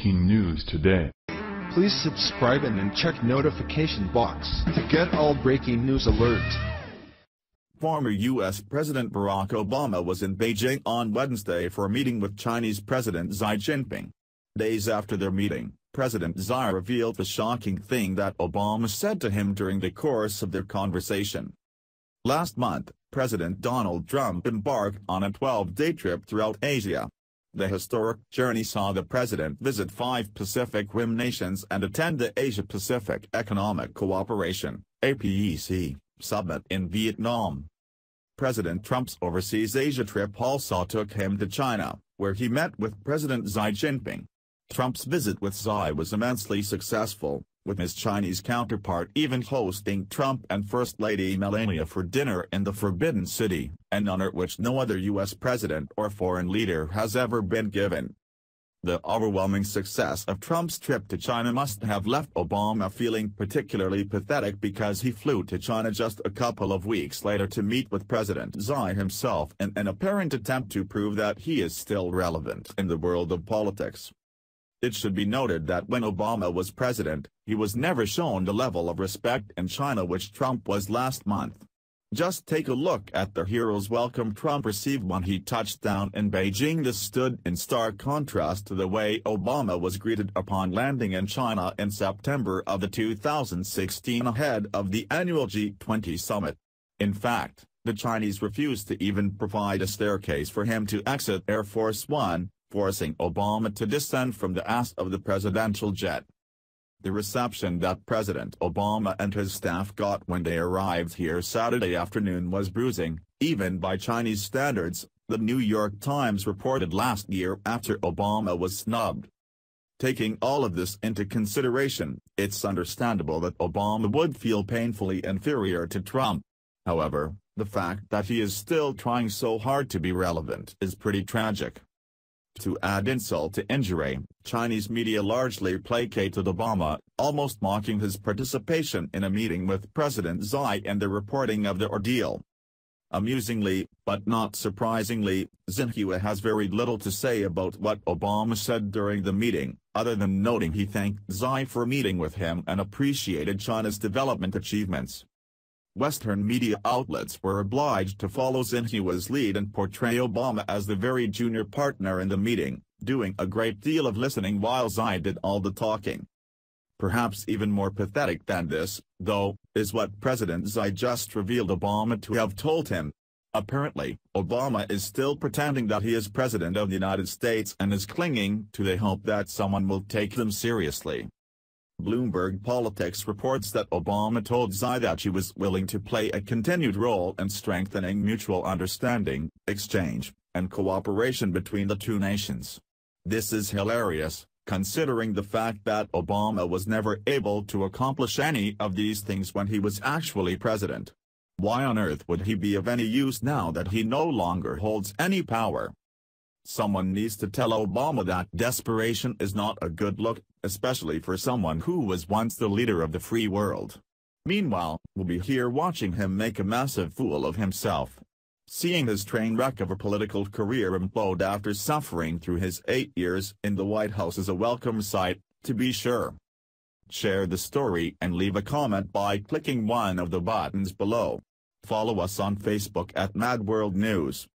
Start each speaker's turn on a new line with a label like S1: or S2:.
S1: breaking news today.
S2: Please subscribe and check notification box to get all breaking news alerts.
S3: Former U.S. President Barack Obama was in Beijing on Wednesday for a meeting with Chinese President Xi Jinping. Days after their meeting, President Xi revealed the shocking thing that Obama said to him during the course of their conversation. Last month, President Donald Trump embarked on a 12-day trip throughout Asia. The historic journey saw the president visit 5 Pacific Rim nations and attend the Asia-Pacific Economic Cooperation (APEC) summit in Vietnam. President Trump's overseas Asia trip also took him to China, where he met with President Xi Jinping. Trump's visit with Xi was immensely successful, with his Chinese counterpart even hosting Trump and First Lady Melania for dinner in the Forbidden City, an honor which no other U.S. president or foreign leader has ever been given. The overwhelming success of Trump's trip to China must have left Obama feeling particularly pathetic because he flew to China just a couple of weeks later to meet with President Xi himself in an apparent attempt to prove that he is still relevant in the world of politics. It should be noted that when Obama was president, he was never shown the level of respect in China which Trump was last month. Just take a look at the hero's welcome Trump received when he touched down in Beijing. This stood in stark contrast to the way Obama was greeted upon landing in China in September of the 2016 ahead of the annual G20 summit. In fact, the Chinese refused to even provide a staircase for him to exit Air Force One, forcing Obama to descend from the aft of the presidential jet. The reception that President Obama and his staff got when they arrived here Saturday afternoon was bruising, even by Chinese standards, the New York Times reported last year after Obama was snubbed. Taking all of this into consideration, it's understandable that Obama would feel painfully inferior to Trump. However, the fact that he is still trying so hard to be relevant is pretty tragic. To add insult to injury, Chinese media largely placated Obama, almost mocking his participation in a meeting with President Xi and the reporting of the ordeal. Amusingly, but not surprisingly, Xinhua has very little to say about what Obama said during the meeting, other than noting he thanked Xi for meeting with him and appreciated China's development achievements. Western media outlets were obliged to follow Xinhua's lead and portray Obama as the very junior partner in the meeting, doing a great deal of listening while Xi did all the talking. Perhaps even more pathetic than this, though, is what President Xi just revealed Obama to have told him. Apparently, Obama is still pretending that he is President of the United States and is clinging to the hope that someone will take them seriously. Bloomberg Politics reports that Obama told Xi that he was willing to play a continued role in strengthening mutual understanding, exchange, and cooperation between the two nations. This is hilarious, considering the fact that Obama was never able to accomplish any of these things when he was actually president. Why on earth would he be of any use now that he no longer holds any power? Someone needs to tell Obama that desperation is not a good look, especially for someone who was once the leader of the free world. Meanwhile, we'll be here watching him make a massive fool of himself. Seeing his train wreck of a political career implode after suffering through his 8 years in the White House is a welcome sight, to be sure. Share the story and leave a comment by clicking one of the buttons below. Follow us on Facebook at Mad World News.